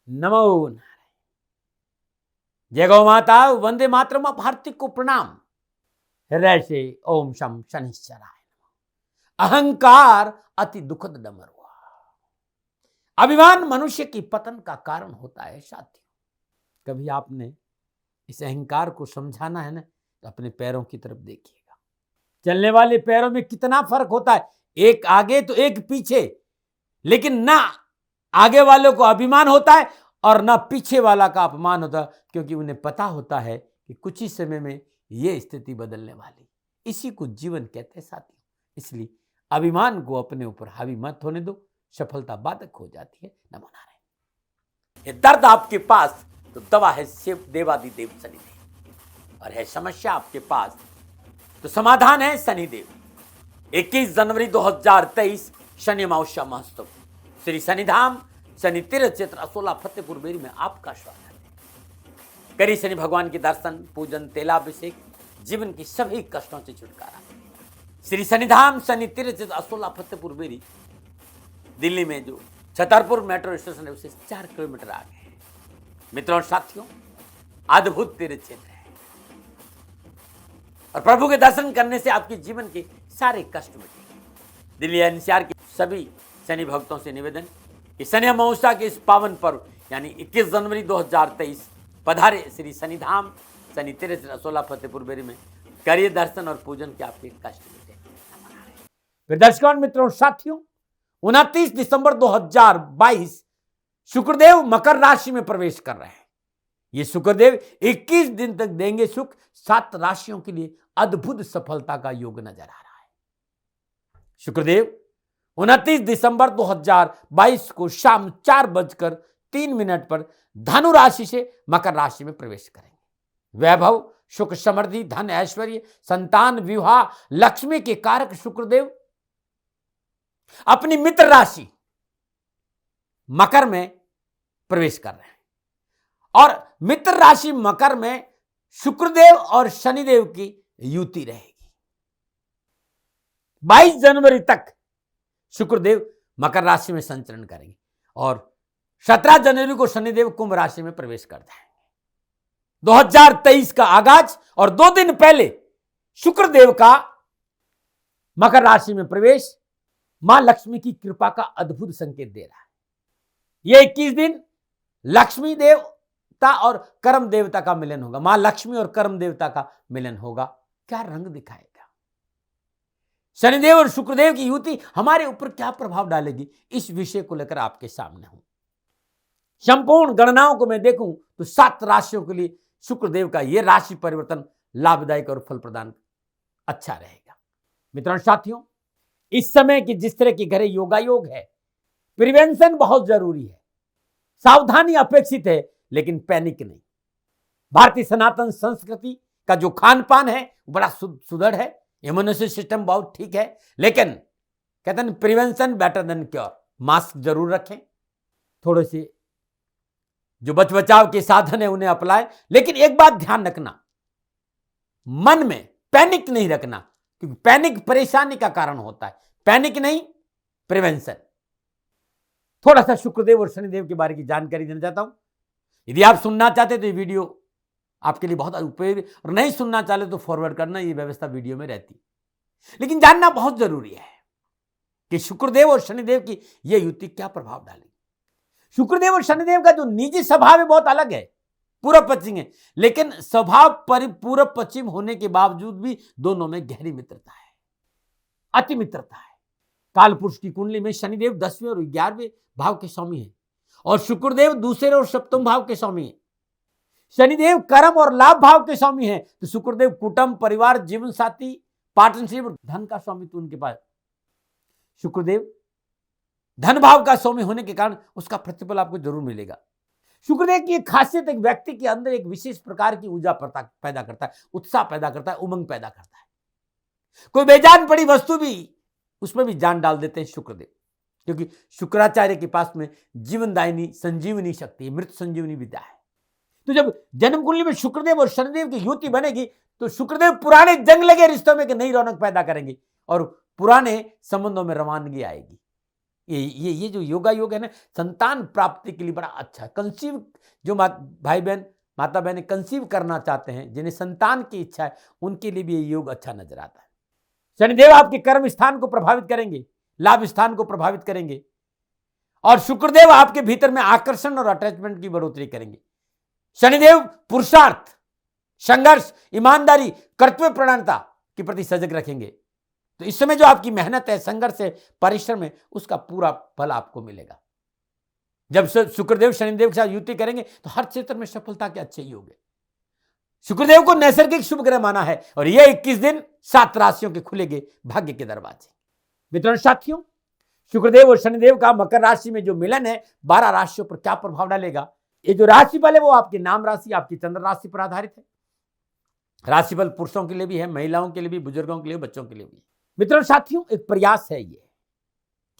नमो नारायण। जय गौ माता, वंदे मातरम। भारती को प्रणाम। हृदय से ओम शम शनिश्चराय। अहंकार अति दुखद डमरुआ। अभिमान मनुष्य की पतन का कारण होता है साथियों। कभी आपने इस अहंकार को समझाना है ना, तो अपने पैरों की तरफ देखिएगा। चलने वाले पैरों में कितना फर्क होता है, एक आगे तो एक पीछे। लेकिन ना आगे वालों को अभिमान होता है और ना पीछे वाला का अपमान होता है, क्योंकि उन्हें पता होता है कि कुछ ही समय में यह स्थिति बदलने वाली। इसी को जीवन कहते हैं साथियों। इसलिए अभिमान को अपने ऊपर हावी मत होने दो, सफलता बाधक हो जाती है। नमो नारायण। ये दर्द आपके पास तो दवा है शिव देवादिदेव शनिदेव, और है समस्या आपके पास तो समाधान है शनिदेव। 21 जनवरी 2023 शनि अमावस्या महोत्सव, श्री शनिधाम शनि तीर्थ क्षेत्र असोला फतेहपुर बेरी में आपका स्वागत है। करिए शनि भगवान के दर्शन, पूजन, तेलाभिषेक, जीवन की सभी कष्टों से छुटकारा। श्री शनिधाम शनि तीर्थ क्षेत्र असोला फतेहपुर बेरी, दिल्ली में जो छतरपुर मेट्रो स्टेशन है उससे 4 किलोमीटर आगे है। मित्रों और साथियों, अद्भुत तीर्थ क्षेत्र है और प्रभु के दर्शन करने से आपके जीवन के सारे कष्ट मिटेंगे। दिल्ली एनसीआर के सभी शनि भक्तों से निवेदन कि शनि अमावस्या के इस पावन पर्व यानी 21 जनवरी 2023 पधारे श्री शनिधाम शनि तीर्थ असोला फतेहपुर बेरी में, करिए दर्शन और पूजन के आपके कष्ट मिटेंगे। दर्शकों, मित्रों, साथियों, 29 दिसंबर 2022 शुक्रदेव मकर राशि में प्रवेश कर रहे हैं। ये शुक्रदेव 21 दिन तक देंगे सुख। 7 राशियों के लिए अद्भुत सफलता का योग नजर आ रहा है। शुक्रदेव 29 दिसंबर 2022 को शाम 4:03 पर धनु राशि से मकर राशि में प्रवेश करेंगे। वैभव, सुख, समृद्धि, धन, ऐश्वर्य, संतान, विवाह, लक्ष्मी के कारक शुक्रदेव अपनी मित्र राशि मकर में प्रवेश कर रहे हैं और मित्र राशि मकर में शुक्रदेव और शनिदेव की युति रहेगी। 22 जनवरी तक शुक्रदेव मकर राशि में संचरण करेंगे और 17 जनवरी को शनिदेव कुंभ राशि में प्रवेश कर जाएंगे। 2023 का आगाज और 2 दिन पहले शुक्रदेव का मकर राशि में प्रवेश मां लक्ष्मी की कृपा का अद्भुत संकेत दे रहा है। यह 21 दिन लक्ष्मी देवता और कर्म देवता का मिलन होगा। मां लक्ष्मी और कर्म देवता का मिलन होगा। क्या रंग दिखाएगा? शनिदेव और शुक्रदेव की युति हमारे ऊपर क्या प्रभाव डालेगी, इस विषय को लेकर आपके सामने हूं। संपूर्ण गणनाओं को मैं देखूं तो 7 राशियों के लिए शुक्रदेव का यह राशि परिवर्तन लाभदायक और फल प्रदान अच्छा रहेगा। मित्रों साथियों, इस समय की जिस तरह की घरे योगायोग है, प्रिवेंशन बहुत जरूरी है। सावधानी अपेक्षित है, लेकिन पैनिक नहीं। भारतीय सनातन संस्कृति का जो खान पान है बड़ा सुदृढ़ है, इम्यूनिटी सिस्टम बहुत ठीक है, लेकिन कहते हैं prevention better than cure. Mask जरूर रखें, थोड़े से जो बचाव के साधन है उन्हें अप्लाई, लेकिन एक बात ध्यान रखना, मन में पैनिक नहीं रखना, क्योंकि पैनिक परेशानी का कारण होता है। पैनिक नहीं, प्रिवेंशन। थोड़ा सा शुक्रदेव और शनिदेव के बारे की जानकारी देना चाहता हूं। यदि आप सुनना चाहते तो ये वीडियो आपके लिए बहुत उपयोगी, और नहीं सुनना चाहते तो फॉरवर्ड करना, ये व्यवस्था वीडियो में रहती। लेकिन जानना बहुत जरूरी है कि शुक्रदेव और शनिदेव की यह युति क्या प्रभाव डालेगी। शुक्रदेव और शनिदेव का जो निजी स्वभाव है बहुत अलग है, पूर्व पश्चिम है, लेकिन स्वभाव पूर्व पश्चिम होने के बावजूद भी दोनों में गहरी मित्रता है, अति मित्रता है। कालपुरुष की कुंडली में शनिदेव 10वें और 11वें भाव के स्वामी है और शुक्रदेव दूसरे और सप्तम भाव के स्वामी है। शनिदेव कर्म और लाभ भाव के स्वामी है, तो शुक्रदेव कुटुंब, परिवार, जीवन साथी, पार्टनरशिप, धन का स्वामी तो उनके पास। शुक्रदेव धन भाव का स्वामी होने के कारण उसका प्रतिफल आपको जरूर मिलेगा। शुक्रदेव की एक खासियत एक व्यक्ति के अंदर एक विशेष प्रकार की ऊर्जा पैदा करता है, उत्साह पैदा करता है, उमंग पैदा करता है। कोई बेजान पड़ी वस्तु भी उसमें भी जान डाल देते हैं शुक्रदेव, क्योंकि शुक्राचार्य के पास में जीवनदायिनी संजीवनी शक्ति, मृत संजीवनी विद्या है। तो जब जन्म कुंडली में शुक्रदेव और शनिदेव की युति बनेगी तो शुक्रदेव पुराने जंग लगे रिश्तों में नई रौनक पैदा करेंगे और पुराने संबंधों में रवानगी आएगी। ये जो योगा योग है ना, संतान प्राप्ति के लिए बड़ा अच्छा है। कंसीव जो भाई बहन माता बहन कंसीव करना चाहते हैं, जिन्हें संतान की इच्छा है, उनके लिए भी ये योग अच्छा नजर आता है। शनिदेव आपके कर्म स्थान को प्रभावित करेंगे, लाभ स्थान को प्रभावित करेंगे, और शुक्रदेव आपके भीतर में आकर्षण और अटैचमेंट की बढ़ोतरी करेंगे। शनिदेव पुरुषार्थ, संघर्ष, ईमानदारी, कर्तव्य प्रधानता के प्रति सजग रखेंगे। तो इस समय जो आपकी मेहनत है, संघर्ष है, परिश्रम है, उसका पूरा फल आपको मिलेगा। जब शुक्रदेव शनिदेव के साथ युति करेंगे तो हर क्षेत्र में सफलता के अच्छे योग है। शुक्रदेव को नैसर्गिक शुभ ग्रह माना है, और यह 21 दिन 7 राशियों के खुलेंगे भाग्य के दरवाजे। मित्रों साथियों, शुक्रदेव और शनिदेव का मकर राशि में जो मिलन है, 12 राशियों पर क्या प्रभाव डालेगा? ये जो राशिफल है वो आपकी नाम राशि, आपकी चंद्र राशि पर आधारित है। राशिफल पुरुषों के लिए भी है, महिलाओं के लिए भी, बुजुर्गों के लिए, बच्चों के लिए भी। मित्रों साथियों, एक प्रयास है ये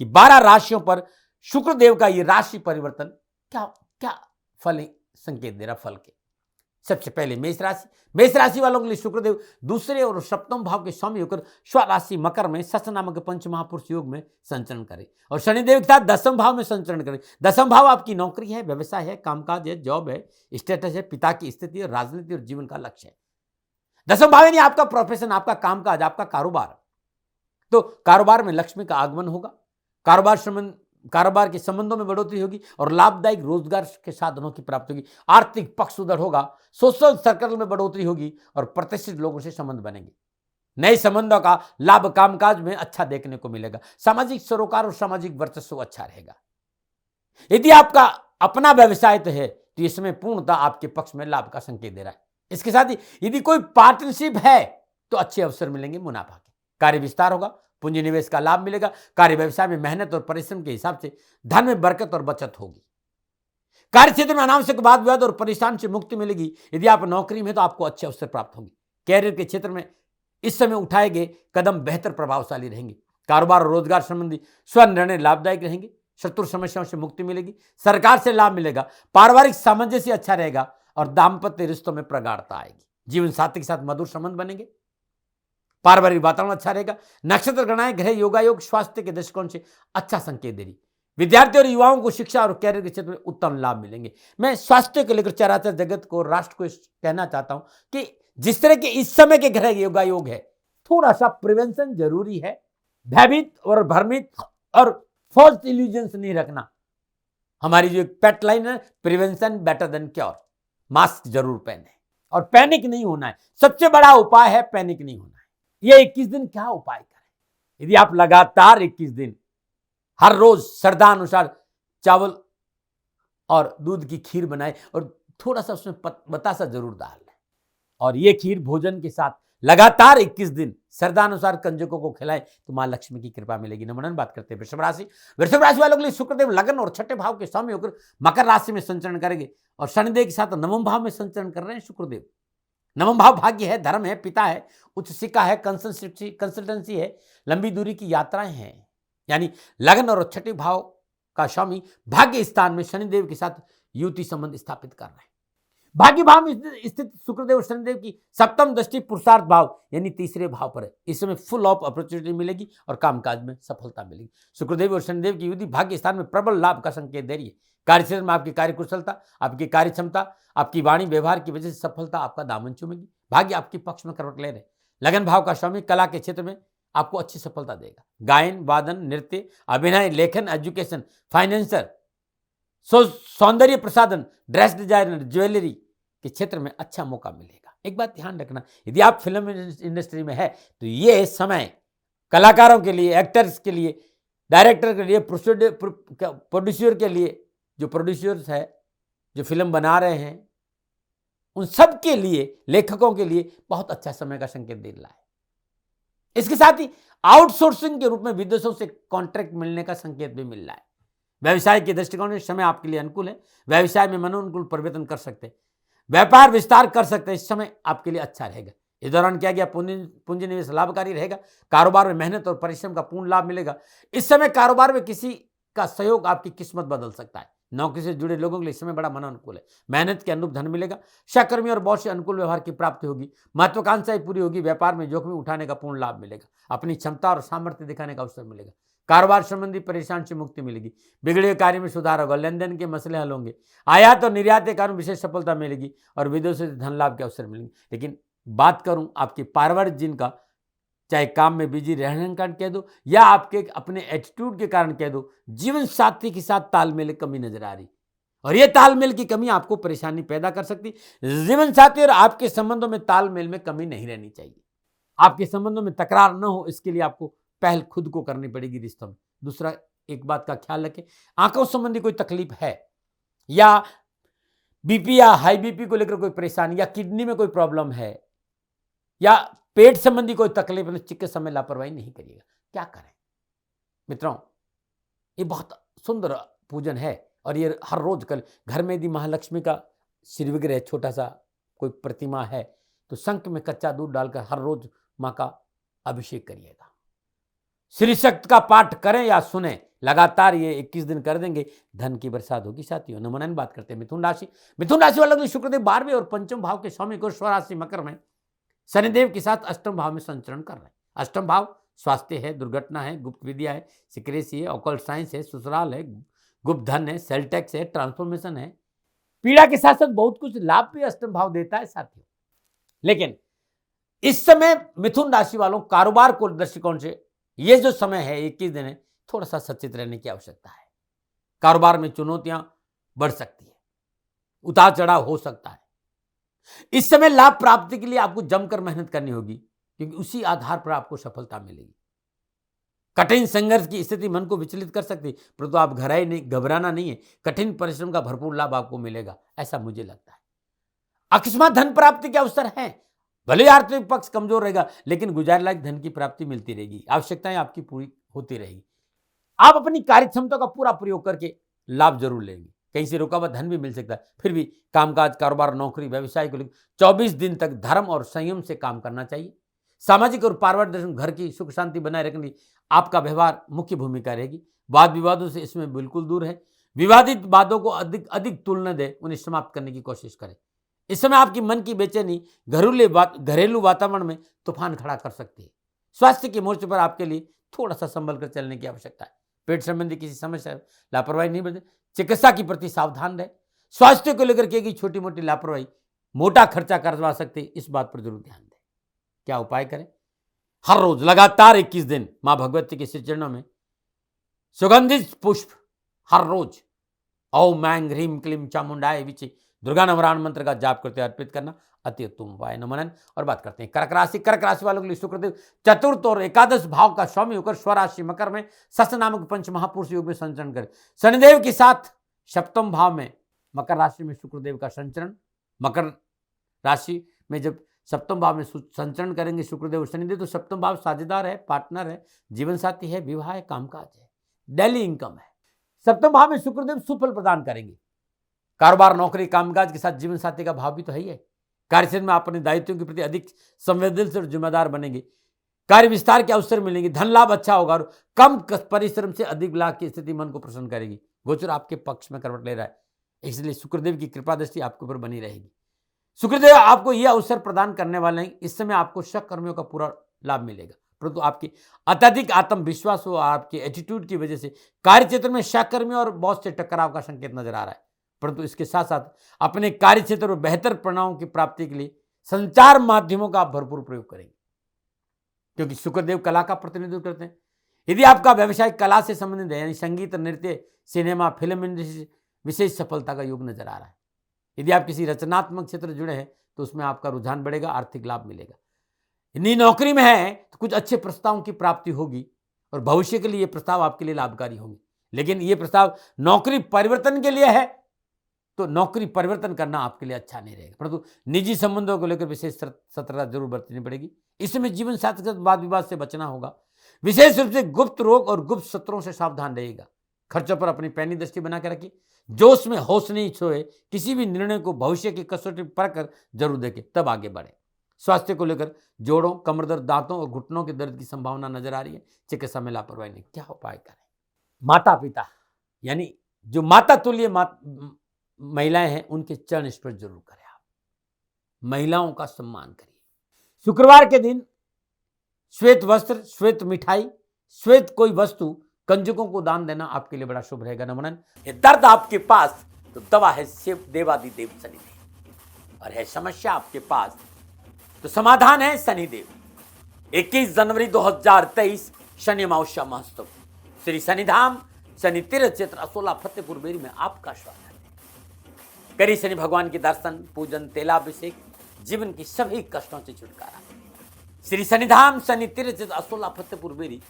कि 12 राशियों पर शुक्रदेव का ये राशि परिवर्तन क्या क्या फल संकेत दे रहा फल के। सबसे पहले मेष राशि, मेष राशि वालों के लिए शुक्रदेव दूसरे और सप्तम भाव के स्वामी होकर स्वराशि मकर में सस नामक पंच महापुरुष योग में संचरण करे, और शनिदेव के साथ 10वें भाव में संचरण करे। 10वां भाव आपकी नौकरी है, व्यवसाय है, कामकाज है, जॉब है, स्टेटस है, पिता की स्थिति और राजनीति और जीवन का लक्ष्य है। 10वां भाव यानी आपका प्रोफेशन, आपका कामकाज, आपका कारोबार। तो कारोबार में लक्ष्मी का आगमन होगा, कारोबार के संबंधों में बढ़ोतरी होगी, और लाभदायक रोजगार के साधनों की प्राप्ति होगी। आर्थिक पक्ष सुदृढ़ होगा, सोशल सर्कल में बढ़ोतरी होगी, और प्रतिष्ठित लोगों से संबंध बनेंगे। नए संबंधों का लाभ कामकाज में अच्छा देखने को मिलेगा। सामाजिक सरोकार और सामाजिक वर्चस्व अच्छा रहेगा। यदि आपका अपना व्यवसाय तो है तो इसमें पूर्णतः आपके पक्ष में लाभ का संकेत दे रहा है। इसके साथ ही यदि कोई पार्टनरशिप है तो अच्छे अवसर मिलेंगे मुनाफा के। कार्य विस्तार होगा, पूंजी निवेश का लाभ मिलेगा। कार्य व्यवसाय में मेहनत और परिश्रम के हिसाब से धन में बरकत और बचत होगी। कार्य क्षेत्र में अनावश्यक वाद विवाद और परेशान से मुक्ति मिलेगी। यदि आप नौकरी में तो आपको अच्छे अवसर प्राप्त होंगे। कैरियर के क्षेत्र में इस समय उठाए गए कदम बेहतर प्रभावशाली रहेंगे। कारोबार और रोजगार संबंधी स्वनिर्णय लाभदायक रहेंगे। शत्रु समस्याओं से मुक्ति मिलेगी। सरकार से लाभ मिलेगा। पारिवारिक सामंजस्य अच्छा रहेगा और दाम्पत्य रिश्तों में प्रगाढ़ता आएगी। जीवन साथी के साथ मधुर संबंध बनेंगे। पारिवारिक वातावरण अच्छा रहेगा। नक्षत्र गणनाएं ग्रह योगायोग स्वास्थ्य के दृष्टिकोण से अच्छा संकेत दे रही। विद्यार्थी और युवाओं को शिक्षा और कैरियर के क्षेत्र में उत्तम लाभ मिलेंगे। मैं स्वास्थ्य को लेकर चराचर जगत को, राष्ट्र को कहना चाहता हूं कि जिस तरह के इस समय के ग्रह योगायोग है, थोड़ा सा प्रिवेंशन जरूरी है। भयभीत और भ्रमित और फॉल्स इल्यूजन्स नहीं रखना। हमारी जो पेट लाइन है, prevention better than cure. Mask जरूर पहने और पैनिक नहीं होना है। सबसे बड़ा उपाय है पैनिक नहीं होना है। ये 21 दिन क्या उपाय करें? यदि आप लगातार 21 दिन हर रोज श्रद्धानुसार चावल और दूध की खीर बनाएं और थोड़ा सा उसमें बतासा जरूर डाल लें, और ये खीर भोजन के साथ लगातार 21 दिन श्रद्धानुसार कंजकों को खिलाएं तो मां लक्ष्मी की कृपा मिलेगी। नमन। बात करते हैं वृषभ राशि। वृषभ राशि वालों के लिए शुक्रदेव लगन और छठे भाव के स्वामी होकर मकर राशि में संचरण करेंगे, और शनिदेव के साथ 9वें भाव में संचरण कर रहे हैं शुक्रदेव। 9वां भाव भाग्य है, धर्म है, पिता है, उच्च शिक्षा है, कंसल्टेंसी है, लंबी दूरी की यात्राएं हैं। यानी लगन और छठे भाव का स्वामी भाग्य स्थान में शनिदेव के साथ युति संबंध स्थापित कर रहे हैं। भाग्य भाव में स्थित शुक्रदेव और शनिदेव की सप्तम दृष्टि पुरुषार्थ भाव यानी तीसरे भाव पर है। इस समय फुल ऑफ अपॉर्चुनिटी मिलेगी और कामकाज में सफलता मिलेगी। शुक्रदेव और शनिदेव की युति भाग्य स्थान में प्रबल लाभ का संकेत दे रही है। कार्य क्षेत्र में आपकी कार्य कुशलता, आपकी कार्य क्षमता, आपकी वाणी व्यवहार की वजह से सफलता आपका दामन चूमेगी। भाग्य आपके पक्ष में करवट ले रहे। लगन भाव का स्वामी कला के क्षेत्र में आपको अच्छी सफलता देगा। गायन, वादन, नृत्य, अभिनय, लेखन, एजुकेशन, फाइनेंसर, सौंदर्य प्रसाधन, ड्रेस डिजाइनर, ज्वेलरी के क्षेत्र में अच्छा मौका मिलेगा। एक बात ध्यान रखना, यदि आप फिल्म इंडस्ट्री में है तो ये समय कलाकारों के लिए, एक्टर्स के लिए, डायरेक्टर के लिए, प्रोड्यूसर के लिए, जो प्रोड्यूसर्स है, जो फिल्म बना रहे हैं, उन सब के लिए, लेखकों के लिए बहुत अच्छा समय का संकेत दे रहा है। इसके साथ ही आउटसोर्सिंग के रूप में विदेशों से कॉन्ट्रैक्ट मिलने का संकेत भी मिल रहा है। व्यवसाय के दृष्टिकोण में समय आपके लिए अनुकूल है। व्यवसाय में मनोनुकूल परिवर्तन कर सकते हैं, व्यापार विस्तार कर सकते हैं। इस समय आपके लिए अच्छा रहेगा। इस दौरान क्या गया पूंजी निवेश लाभकारी रहेगा। कारोबार में मेहनत और परिश्रम का पूर्ण लाभ मिलेगा। इस समय कारोबार में किसी का सहयोग आपकी किस्मत बदल सकता है। नौकरी से जुड़े लोगों के लिए समय बड़ा मनोनुकूल है। मेहनत के अनुरूप धन मिलेगा। सहकर्मी और बॉस से अनुकूल व्यवहार की प्राप्ति होगी। महत्वाकांक्षाएं पूरी होगी। व्यापार में जोखिम उठाने का पूर्ण लाभ मिलेगा। अपनी क्षमता और सामर्थ्य दिखाने का अवसर मिलेगा। कारोबार संबंधी परेशान से मुक्ति मिलेगी, बिगड़े हुए कार्य में सुधार होगा, लेन देन के मसले हल होंगे, आयात और निर्यात के कारण विशेष सफलता मिलेगी और विदेशों से धन लाभ के अवसर मिलेंगे। लेकिन बात करूं आपकी पारिवारिक जिनका, चाहे काम में बिजी रहने के कारण कह दो या आपके अपने एटीट्यूड के कारण कह दो, जीवन साथी के साथ तालमेल की कमी नजर आ रही और यह तालमेल की कमी आपको परेशानी पैदा कर सकती। जीवन साथी और आपके संबंधों में तालमेल में कमी नहीं रहनी चाहिए। आपके संबंधों में तकरार न हो, इसके लिए आपको पहल खुद को करनी पड़ेगी रिश्तों में। दूसरा, एक बात का ख्याल रखें, आंखों संबंधी कोई तकलीफ है या बीपी या हाई बीपी को लेकर कोई परेशानी या किडनी में कोई प्रॉब्लम है या पेट संबंधी कोई तकलीफ है, चिकित्सा में लापरवाही नहीं करिएगा। क्या करें मित्रों, ये बहुत सुंदर पूजन है और ये हर रोज कल घर में यदि महालक्ष्मी का श्री विग्रह छोटा सा कोई प्रतिमा है तो शंख में कच्चा दूध डालकर हर रोज मां का अभिषेक करिएगा। श्री शक्त का पाठ करें या सुने, लगातार ये 21 दिन कर देंगे, धन की बरसात होगी। साथियों, नमूना बात करते हैं मिथुन राशि। मिथुन राशि वालों के शुक्रदेव 12वें और 5वें भाव के स्वामी को स्वराशि मकर में शनिदेव के साथ अष्टम भाव में संचरण कर रहे हैं। अष्टम भाव स्वास्थ्य है, दुर्घटना है, गुप्त विद्या है, सिक्रेसी है, ऑकल्ट साइंस है, ससुराल है, गुप्त धन है, सेल टैक्स है, ट्रांसफॉर्मेशन है। पीड़ा के साथ साथ बहुत कुछ लाभ भी अष्टम भाव देता है साथियों। लेकिन इस समय मिथुन राशि वालों कारोबार को दृष्टिकोण से ये जो समय है 21 दिन है, थोड़ा सा सचेत रहने की आवश्यकता है। कारोबार में चुनौतियां बढ़ सकती है, उतार चढ़ाव हो सकता है। इस समय लाभ प्राप्ति के लिए आपको जमकर मेहनत करनी होगी, क्योंकि उसी आधार पर आपको सफलता मिलेगी। कठिन संघर्ष की स्थिति मन को विचलित कर सकती है, परंतु आप घबराना नहीं है। कठिन परिश्रम का भरपूर लाभ आपको मिलेगा, ऐसा मुझे लगता है। अकस्मात धन प्राप्ति के अवसर हैं, भले आर्थिक पक्ष कमजोर रहेगा लेकिन गुजार लायक धन की प्राप्ति मिलती रहेगी, आवश्यकताएं आपकी पूरी होती रहेगी। आप अपनी कार्य क्षमता का पूरा प्रयोग करके लाभ जरूर लेंगे। कहीं से रुका हुआ धन भी मिल सकता है। फिर भी कामकाज, कारोबार, नौकरी, व्यवसाय को लेकर 24 दिन तक धर्म और संयम से काम करना चाहिए। सामाजिक और पारिवारिक दृष्टि घर की सुख शांति बनाए रखने के लिए आपका व्यवहार मुख्य भूमिका रहेगी। वाद विवादों से इसमें बिल्कुल दूर है। विवादित बातों को अधिक तुलना दें, उन्हें समाप्त करने की कोशिश करें। इस समय आपकी मन की बेचैनी घरेलू वातावरण में तूफान खड़ा कर सकती है। स्वास्थ्य के मोर्चे पर आपके लिए थोड़ा सा संभल कर चलने की आवश्यकता है। पेट संबंधी किसी समस्या लापरवाही नहीं बरतें, चिकित्सा के प्रति सावधान रहे। स्वास्थ्य को लेकर की छोटी मोटी लापरवाही मोटा खर्चा करवा सकते, इस बात पर जरूर ध्यान दें। क्या उपाय करें? हर रोज लगातार 21 दिन मां भगवती के श्री चरणों में सुगंधित पुष्प हर रोज ओम ऐं ह्रीं क्लीं चामुंडाय विचे दुर्गा नवराण मंत्र का जाप करते अर्पित करना अति उत्तम उपाय। नमन। और बात करते हैं कर्क राशि। कर्क राशि वालों के लिए शुक्रदेव चतुर्थ और एकादश भाव का स्वामी होकर स्वराशि मकर में सस नामक पंच महापुरुष योग में संचरण करें। शनिदेव के साथ सप्तम भाव में मकर राशि में शुक्रदेव का संचरण। मकर राशि में जब सप्तम भाव में संचरण करेंगे शुक्रदेव शनिदेव, तो सप्तम भाव साझेदार है, पार्टनर है, जीवन साथी है, विवाह है, कामकाज है, डेली इनकम है। सप्तम भाव में शुक्रदेव सुफल प्रदान करेंगे। कारोबार, नौकरी, कामकाज के साथ जीवन साथी का भाव भी तो है ही है। कार्यक्षेत्र में आप अपने दायित्वों के प्रति अधिक संवेदनशील और जिम्मेदार बनेंगे। कार्य विस्तार के अवसर मिलेंगे, धन लाभ अच्छा होगा और कम परिश्रम से अधिक लाभ की स्थिति मन को प्रसन्न करेगी। गोचर आपके पक्ष में करवट ले रहा है, इसलिए शुक्रदेव की कृपा दृष्टि आपके ऊपर बनी रहेगी। शुक्रदेव आपको यह अवसर प्रदान करने वाले हैं। इस समय आपको सहकर्मियों का पूरा लाभ मिलेगा, परंतु आपकी अत्यधिक आत्मविश्वास हो, आपके एटीट्यूड की वजह से कार्य क्षेत्र में सहकर्मियों और बॉस से टकराव का संकेत नजर आ रहा है। परंतु इसके साथ साथ अपने कार्य क्षेत्र में बेहतर परिणामों की प्राप्ति के लिए संचार माध्यमों का आप भरपूर प्रयोग करेंगे, क्योंकि शुक्रदेव कला का प्रतिनिधित्व करते हैं। यदि आपका व्यवसाय कला से संबंधित है, यानी संगीत, नृत्य, सिनेमा, फिल्म इंडस्ट्री, विशेष सफलता का योग नजर आ रहा है। यदि आप किसी रचनात्मक क्षेत्र जुड़े हैं तो उसमें आपका रुझान बढ़ेगा, आर्थिक लाभ मिलेगा। यदि नौकरी में है तो कुछ अच्छे प्रस्तावों की प्राप्ति होगी और भविष्य के लिए ये प्रस्ताव आपके लिए लाभकारी होंगे। लेकिन ये प्रस्ताव नौकरी परिवर्तन के लिए है तो नौकरी परिवर्तन करना आपके लिए अच्छा नहीं रहेगा, परंतु निजी संबंधों को लेकर विशेष सतर्कता जरूर बरतनी पड़ेगी। इसमें जीवन साथी के साथ वाद विवाद से बचना होगा। विशेष रूप से गुप्त रोग और गुप्त शत्रुओं से सावधान रहेगा। खर्चों पर अपनी पैनी दृष्टि बना के रखिए। जोश में होश नहीं सोए, किसी भी निर्णय को भविष्य की कसौटी पर कर जरूर देखें, तब आगे बढ़े। स्वास्थ्य को लेकर जोड़ों, कमर दर्द, दांतों और घुटनों के दर्द की संभावना नजर आ रही है। चिकित्सा में लापरवाही नहीं। क्या उपाय करें? माता पिता यानी जो माता तुल्य महिलाएं हैं उनके चरण स्पर्श जरूर करें। आप महिलाओं का सम्मान करिए। शुक्रवार के दिन श्वेत वस्त्र, श्वेत मिठाई, श्वेत कोई वस्तु कंजकों को दान देना आपके लिए बड़ा शुभ रहेगा। नमन। ये दर्द आपके पास तो दवा है शिव देवादिदेव शनिदेव, और है समस्या आपके पास तो समाधान है शनिदेव। 21 जनवरी 2023 शनि अमावस्या महोत्सव, श्री शनिधाम शनि तीर्थ क्षेत्र असोला फतेहपुर बेरी में आपका स्वागत है। करिए शनि भगवान के दर्शन, पूजन, तेलाभिषेक, जीवन की सभी कष्टों से छुटकारा। श्री शनिधाम शनि तीर्थ क्षेत्र असोला फतेहपुर बेरी,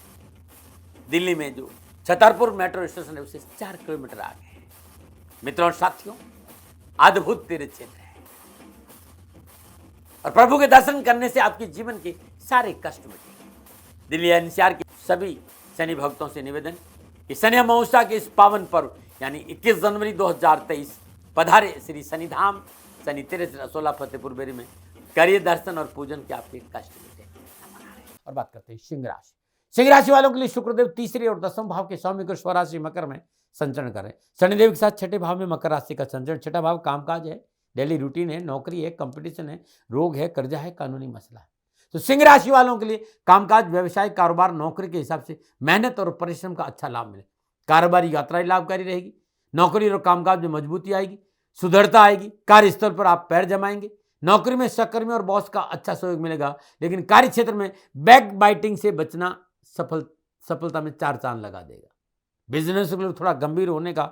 दिल्ली में जो छतरपुर मेट्रो स्टेशन है उससे 4 किलोमीटर आगे है। मित्रों और साथियों, अद्भुत तीर्थ क्षेत्र है और प्रभु के दर्शन करने से आपके जीवन के सारे कष्ट मिटेंगे। दिल्ली एनसीआर के सभी शनि भक्तों से निवेदन कि शनि अमावस्या के इस पावन पर्व यानी 21 जनवरी 2023 पधारे श्री शनिधाम शनि तीर्थ असोला फतेहपुर बेरी में, करिए दर्शन और पूजन के आपके कष्ट मिटेंगे। और बात करते हैं सिंह राशि। सिंह राशि वालों के लिए शुक्रदेव तीसरे और 10वें भाव के स्वामी को स्वराशि मकर में संचरण करें। शनिदेव के साथ छठे भाव में मकर राशि का संचरण। छठा भाव कामकाज है, डेली रूटीन है, नौकरी है, कंपटीशन है, रोग है, कर्जा है, कानूनी मसला है। तो सिंह राशि वालों के लिए कामकाज, व्यवसाय, कारोबार, नौकरी के हिसाब से मेहनत और परिश्रम का अच्छा लाभ मिले। कारोबारी यात्राएं लाभकारी रहेगी, नौकरी और कामकाज में मजबूती आएगी, सुदृढ़ता आएगी, कार्यस्थल पर आप पैर जमाएंगे। नौकरी में सहकर्मी और बॉस का अच्छा सहयोग मिलेगा, लेकिन कार्य क्षेत्र में बैक बाइटिंग से बचना सफलता में 4 चांद लगा देगा। बिजनेस के लिए थोड़ा गंभीर होने का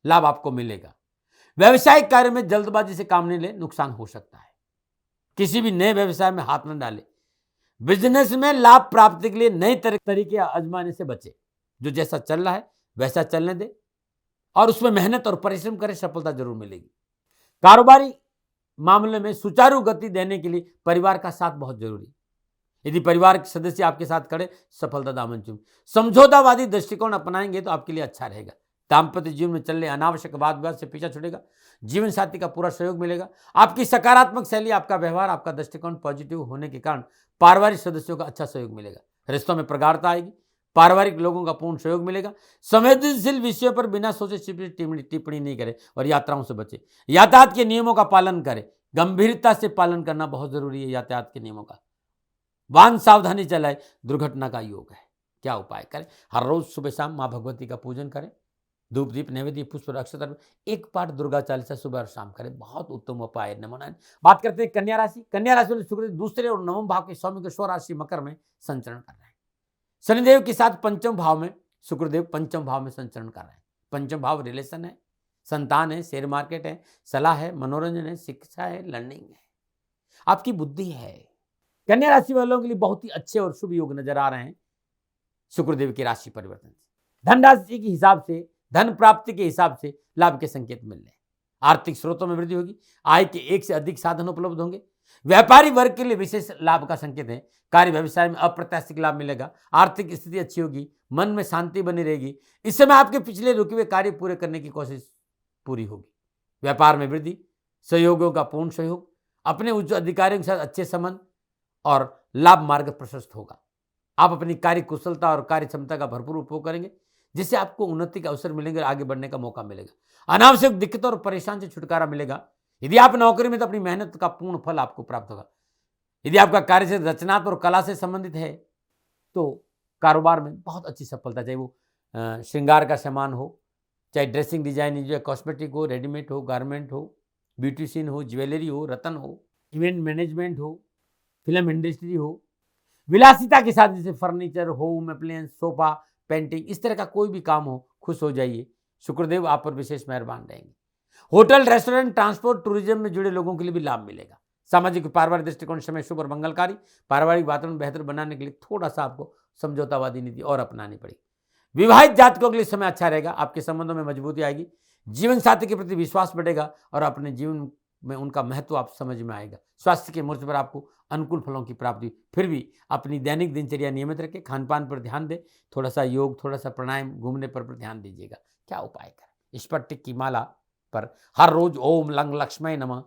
लाभ आपको मिलेगा। व्यवसायिक कार्य में जल्दबाजी से काम नहीं ले, नुकसान हो सकता है। किसी भी नए व्यवसाय में हाथ न डाले। बिजनेस में लाभ प्राप्ति के लिए नए तरीके आजमाने से बचे। जो जैसा चल रहा है वैसा चलने दे और उसमें मेहनत और परिश्रम करें, सफलता जरूर मिलेगी। कारोबारी मामले में सुचारू गति देने के लिए परिवार का साथ बहुत जरूरी। यदि परिवार के सदस्य आपके साथ खड़े, सफलता दामन चूमे। समझौतावादी दृष्टिकोण अपनाएंगे तो आपके लिए अच्छा रहेगा। दाम्पत्य जीवन में चल रहे अनावश्यक वाद विवाद से पीछा छूटेगा। जीवन साथी का पूरा सहयोग मिलेगा। आपकी सकारात्मक शैली, आपका व्यवहार, आपका दृष्टिकोण पॉजिटिव होने के कारण पारिवारिक सदस्यों का अच्छा सहयोग मिलेगा। रिश्तों में प्रगाढ़ता आएगी। पारिवारिक लोगों का पूर्ण सहयोग मिलेगा। संवेदनशील विषयों पर बिना सोचे टिप्पणी नहीं करें और यात्राओं से बचे। यातायात के नियमों का पालन करें। गंभीरता से पालन करना बहुत जरूरी है यातायात के नियमों का। वाहन सावधानी चलाए, दुर्घटना का योग है। क्या उपाय करें? हर रोज सुबह शाम मां भगवती का पूजन करें। धूप दीप नैवेद्य पुष्प अक्षत एक पाठ दुर्गा चालीसा सुबह और शाम करें, बहुत उत्तम उपाय है। नमन। बात करते हैं कन्या राशि। कन्या राशि वाले शुक्र दूसरे और 9वें भाव के स्वामी को स्वराशि मकर में संचरण कर रहे हैं। शनिदेव के साथ पंचम भाव में शुक्रदेव पंचम भाव में संचरण कर रहे हैं। पंचम भाव रिलेशन है, संतान है, शेयर मार्केट है, सलाह है, मनोरंजन है, शिक्षा है, लर्निंग है, आपकी बुद्धि है। कन्या राशि वालों के लिए बहुत ही अच्छे और शुभ योग नजर आ रहे हैं शुक्रदेव की राशि परिवर्तन से। धन राशि के हिसाब से, धन प्राप्ति के हिसाब से लाभ के संकेत मिल रहे हैं। आर्थिक स्रोतों में वृद्धि होगी। आय के एक से अधिक साधन उपलब्ध होंगे। व्यापारी वर्ग के लिए विशेष लाभ का संकेत है। कार्य व्यवसाय में अप्रत्याशित लाभ मिलेगा। आर्थिक स्थिति अच्छी होगी। मन में शांति बनी रहेगी। इस समय आपके पिछले रुके हुए कार्य पूरे करने की कोशिश पूरी होगी। व्यापार में वृद्धि, सहयोगियों का पूर्ण सहयोग, अपने उच्च अधिकारियों के साथ अच्छे संबंध और लाभ मार्ग प्रशस्त होगा। आप अपनी कार्य कुशलता और कार्य क्षमता का भरपूर उपयोग करेंगे, जिससे आपको उन्नति के अवसर मिलेंगे और आगे बढ़ने का मौका मिलेगा। अनावश्यक दिक्कतों और परेशान से छुटकारा मिलेगा। यदि आप नौकरी में तो अपनी मेहनत का पूर्ण फल आपको प्राप्त होगा। यदि आपका कार्य से रचनात्मक और कला से संबंधित है तो कारोबार में बहुत अच्छी सफलता, चाहे वो श्रृंगार का सामान हो, चाहे ड्रेसिंग डिजाइन जो है, कॉस्मेटिक हो, रेडीमेड हो, गारमेंट हो, ब्यूटिशियन हो, ज्वेलरी हो, रतन हो, इवेंट मैनेजमेंट हो, फिल्म इंडस्ट्री हो, विलासिता के साथ जैसे furniture, home appliance, sofa, painting, इस तरह का कोई भी काम हो, खुश हो जाइए। शुक्रदेव आप पर विशेष मेहरबान रहेंगे। होटल, रेस्टोरेंट, ट्रांसपोर्ट, टूरिज्म में जुड़े लोगों के लिए भी लाभ मिलेगा। सामाजिक पारिवारिक दृष्टिकोण समय शुभ और मंगलकारी। पारिवारिक वातावरण बेहतर बनाने के लिए थोड़ा सा आपको समझौतावादी नीति और अपनानी पड़ेगी। विवाहित जातकों के लिए समय अच्छा रहेगा। आपके संबंधों में मजबूती आएगी। जीवन साथी के प्रति विश्वास बढ़ेगा और अपने जीवन में उनका महत्व आप समझ में आएगा। स्वास्थ्य के मोर्चे पर आपको अनुकूल फलों की प्राप्ति। फिर भी अपनी दैनिक दिनचर्या नियमित रखें। खान पान पर ध्यान दें। थोड़ा सा योग, थोड़ा सा प्राणायाम, घूमने पर ध्यान दीजिएगा। क्या उपाय करें? स्फटिक की माला पर हर रोज ओम लंग लक्ष्मय नमः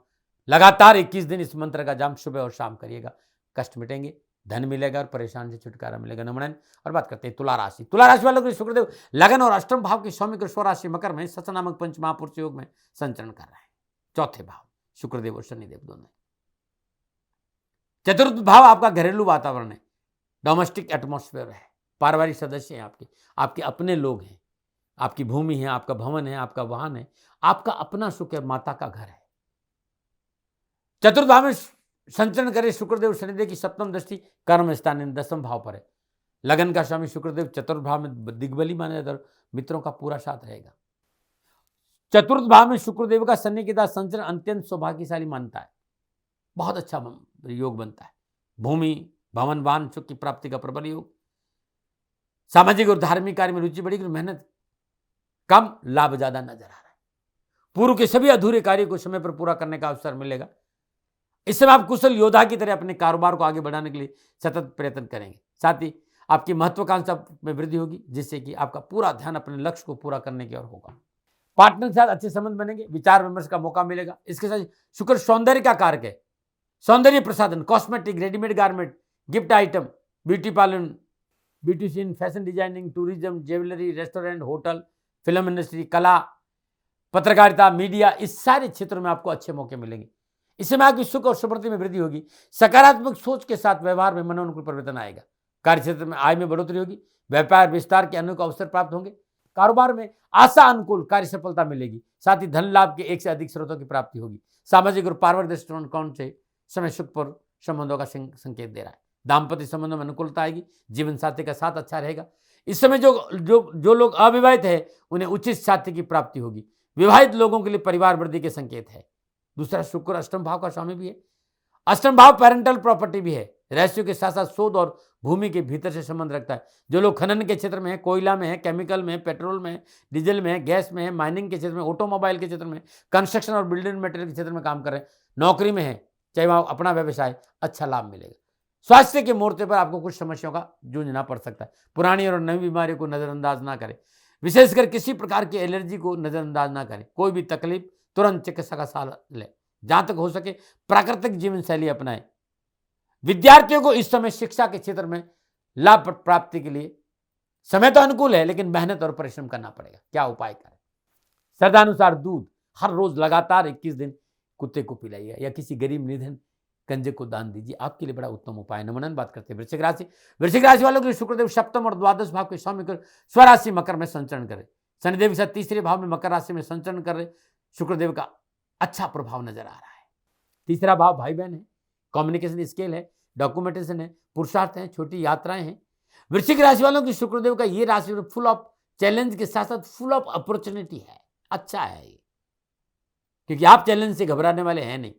लगातार 21 दिन इस मंत्र का जाप सुबह और शाम करिएगा। कष्ट मिटेंगे, धन मिलेगा और परेशान से छुटकारा मिलेगा। नमन। और बात करते हैं तुला राशि। तुला राशि वालों के शुक्रदेव लगन और अष्टम भाव के स्वामी को स्वराशि मकर में सच नामक पंच महापुरुष योग में संचरण कर रहे हैं। चौथे भाव शुक्रदेव और शनिदेव दोनों। चतुर्थ भाव आपका घरेलू वातावरण है, डोमेस्टिक एटमॉस्फेयर है। पारिवारिक सदस्य हैं आपके अपने लोग हैं, आपकी भूमि है, आपका भवन है, आपका वाहन है, आपका अपना सुख है, माता का घर है। चतुर्थ भाव में संचरण करे शुक्रदेव शनिदेव की सप्तम दृष्टि कर्म स्थान 10वें भाव पर है। लगन का स्वामी शुक्रदेव चतुर्थ भाव में दिग्बली माना जाता है, मित्रों का पूरा साथ रहेगा। चतुर्थ भाव में शुक्रदेव का शनि के साथ संचरण अत्यंत सौभाग्यशाली मानता है, बहुत अच्छा योग बनता है। भूमि भवन वाहन सुख की प्राप्ति का प्रबल योग। सामाजिक और धार्मिक कार्य में रुचि बढ़ेगी, मेहनत कम लाभ ज्यादा नजर आ रहा है। पूर्व के सभी अधूरे कार्य को समय पर पूरा करने का अवसर मिलेगा। इस समय आप कुशल योद्धा की तरह अपने कारोबार को आगे बढ़ाने के लिए सतत प्रयत्न करेंगे। साथ ही आपकी महत्वाकांक्षा में वृद्धि होगी, जिससे कि आपका पूरा ध्यान अपने लक्ष्य को पूरा करने की ओर होगा। पार्टनर के साथ अच्छे संबंध बनेंगे, विचार विमर्श का मौका मिलेगा। इसके साथ शुक्र सौंदर्य का कारक है, सौंदर्य प्रसाधन, cosmetic, readymade garment, gift item, beauty parlour, beautician, fashion designing, tourism, jewellery, restaurant, hotel, film industry, कला, पत्रकारिता, मीडिया, इस सारे क्षेत्रों में आपको अच्छे मौके मिलेंगे। इस समय आपकी सुख और समृद्धि में वृद्धि होगी। सकारात्मक सोच के साथ व्यवहार में मनोनुकूल परिवर्तन आएगा। कार्य क्षेत्र में आय में बढ़ोतरी होगी। व्यापार विस्तार के अनेक अवसर प्राप्त होंगे। कारोबार में आशा अनुकूल कार्य सफलता मिलेगी। साथ ही धन लाभ के एक से अधिक स्रोतों की प्राप्ति होगी। सामाजिक और पारिवारिक दृष्टिकोण से समय सुख पर संबंधों का संकेत दे रहा है। दाम्पत्य संबंधों में अनुकूलता आएगी। जीवन साथी का साथ अच्छा रहेगा। इस समय जो लोग अविवाहित है उन्हें उचित साथी की प्राप्ति होगी। विवाहित लोगों के लिए परिवार वृद्धि के संकेत है। दूसरा, शुक्र अष्टम भाव का स्वामी भी है। अष्टम भाव पेरेंटल प्रॉपर्टी भी है। रहस्यों के साथ साथ शोध और भूमि के भीतर से संबंध रखता है। जो लोग खनन के क्षेत्र में है, कोयला में है, केमिकल में है, पेट्रोल में है, डीजल में है, गैस में है, माइनिंग के क्षेत्र में, ऑटोमोबाइल के क्षेत्र में, कंस्ट्रक्शन और बिल्डिंग मटेरियल के क्षेत्र में काम कर रहे हैं, नौकरी में है, चाहे वहाँ अपना व्यवसाय, अच्छा लाभ मिलेगा। स्वास्थ्य के मोर्चे पर आपको कुछ समस्याओं का जूझना पड़ सकता है। पुरानी और नई बीमारियों को नजरअंदाज ना करें। विशेषकर किसी प्रकार की एलर्जी को नजरअंदाज ना करें। कोई भी तकलीफ तुरंत चिकित्सा का सहारा लें। जहां तक हो सके प्राकृतिक जीवन शैली अपनाएं। विद्यार्थियों को इस समय शिक्षा के क्षेत्र में लाभ प्राप्ति के लिए समय तो अनुकूल है, लेकिन मेहनत और परिश्रम करना पड़ेगा। क्या उपाय करें? श्रद्धानुसार दूध हर रोज लगातार 21 दिन कुत्ते को पिलाइए या किसी गरीब निधन कंजे को दान दीजिए। आपके लिए बड़ा उत्तम उपाय। नमन बात करते हैं वृश्चिक राशि। वृश्चिक राशि वालों के लिए शुक्रदेव सप्तम और द्वादश भाव के स्वामी कर स्वराशि मकर में संचरण करें। शनिदेव के साथ तीसरे भाव में मकर राशि में संचरण कर रहे शुक्रदेव का अच्छा प्रभाव नजर आ रहा है। तीसरा भाव भाई बहन है, कम्युनिकेशन स्किल है, डॉक्यूमेंटेशन है, पुरुषार्थ है, छोटी यात्राएं हैं। वृश्चिक राशि वालों की शुक्रदेव का ये राशि फुल ऑफ चैलेंज के साथ साथ फुल ऑफ अपॉर्चुनिटी है। अच्छा है ये, क्योंकि आप चैलेंज से घबराने वाले हैं नहीं।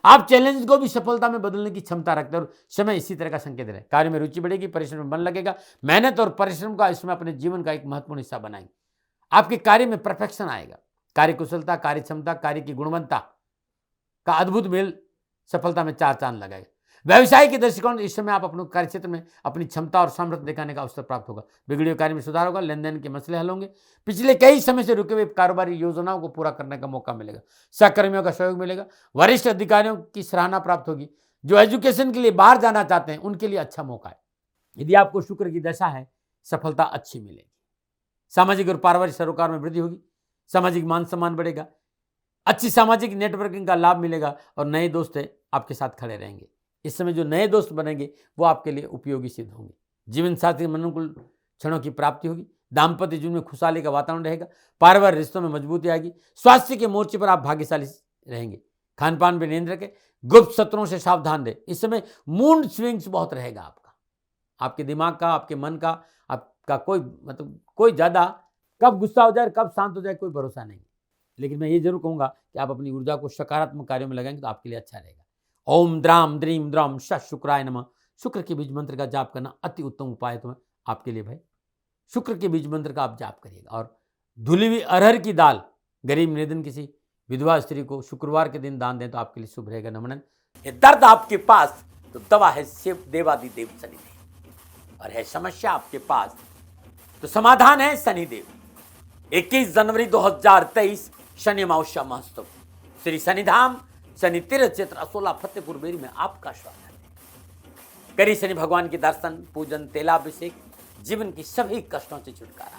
आप चैलेंज को भी सफलता में बदलने की क्षमता रखते हैं और समय इसी तरह का संकेत है। कार्य में रुचि बढ़ेगी, परिश्रम में मन लगेगा। मेहनत और परिश्रम का इसमें अपने जीवन का एक महत्वपूर्ण हिस्सा बनाएंगे। आपके कार्य में परफेक्शन आएगा। कार्य कुशलता, कार्य क्षमता, कार्य की गुणवत्ता का अद्भुत मेल सफलता में चार चांद लगाएगा। व्यवसाय के दृष्टिकोण इस समय आप अपने कार्य क्षेत्र में अपनी क्षमता और सामर्थ्य दिखाने का अवसर प्राप्त होगा। बिगड़े हुए कार्य में सुधार होगा। लेन देन के मसले हल होंगे। पिछले कई समय से रुके हुए कारोबारी योजनाओं को पूरा करने का मौका मिलेगा। सहकर्मियों का सहयोग मिलेगा। वरिष्ठ अधिकारियों की सराहना प्राप्त होगी। जो एजुकेशन के लिए बाहर जाना चाहते हैं उनके लिए अच्छा मौका है। यदि आपको शुक्र की दशा है, सफलता अच्छी मिलेगी। सामाजिक और पारिवारिक सरोकार में वृद्धि होगी। सामाजिक मान सम्मान बढ़ेगा। अच्छी सामाजिक नेटवर्किंग का लाभ मिलेगा और नए दोस्त आपके साथ खड़े रहेंगे। इस समय जो नए दोस्त बनेंगे वो आपके लिए उपयोगी सिद्ध होंगे। जीवन साथी में अनुकूल क्षणों की प्राप्ति होगी। दाम्पत्य जीवन में खुशहाली का वातावरण रहेगा। पारिवारिक रिश्तों में मजबूती आएगी। स्वास्थ्य के मोर्चे पर आप भाग्यशाली रहेंगे। खान पान पर नियंत्रण रखें। गुप्त शत्रुओं से सावधान रहे। इस समय मूड स्विंग्स बहुत रहेगा आपका, आपके दिमाग का, आपके मन का, आपका कोई ज्यादा कब गुस्सा हो जाए, कब शांत हो जाए, कोई भरोसा नहीं। लेकिन मैं ये जरूर कहूंगा कि आप अपनी ऊर्जा को सकारात्मक कार्यों में लगाएंगे तो आपके लिए अच्छा रहेगा। ओम द्राम द्रीम द्रम श शुक्राय नमः। शुक्र के बीज मंत्र का जाप करना अति उत्तम उपाय है आपके लिए भाई। शुक्र के बीज मंत्र का आप जाप करिएगा। और धुली हुई अरहर की दाल गरीब निधन किसी विधवा स्त्री को शुक्रवार के दिन दान दें तो आपके लिए शुभ रहेगा। नमन। दर्द आपके पास तो दवा है शिव देवादिदेव शनिदेव, और है समस्या आपके पास तो समाधान है शनिदेव। 21 जनवरी 2023 शनि अमावस्या महोत्सव श्री शनिधाम शनि तीर्थ क्षेत्र असोला फतेहपुर बेरी में आपका स्वागत है। करी शनि भगवान के दर्शन, पूजन, तेलाभिषेक, जीवन की सभी कष्टों से छुटकारा।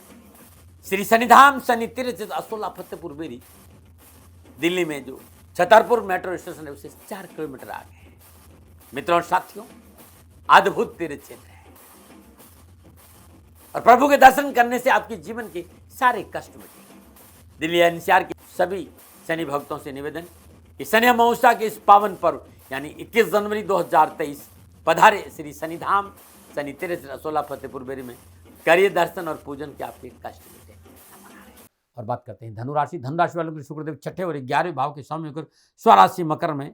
श्री शनिधाम शनि तीर्थ क्षेत्र असोला फतेहपुर बेरी दिल्ली में जो छतरपुर मेट्रो स्टेशन है उससे 4 किलोमीटर आगे है। मित्रों और साथियों, अद्भुत तीर्थ क्षेत्र है। और प्रभु के दर्शन करने से आपके जीवन के सारे कष्ट मिटेंगे। दिल्ली एनसीआर के सभी शनि भक्तों से निवेदन कि शनि अमावस्या के इस पावन पर्व यानी 21 जनवरी 2023 पधारे श्री शनिधाम शनि तीर्थ रसोला फतेहपुर बेरी में करिए दर्शन और पूजन के आपके कष्ट मिटे। और बात करते हैं धनुराशि। धनुराशि वालों के शुक्रदेव छठे और 11वें भाव के स्वामी होकर स्वराशि मकर में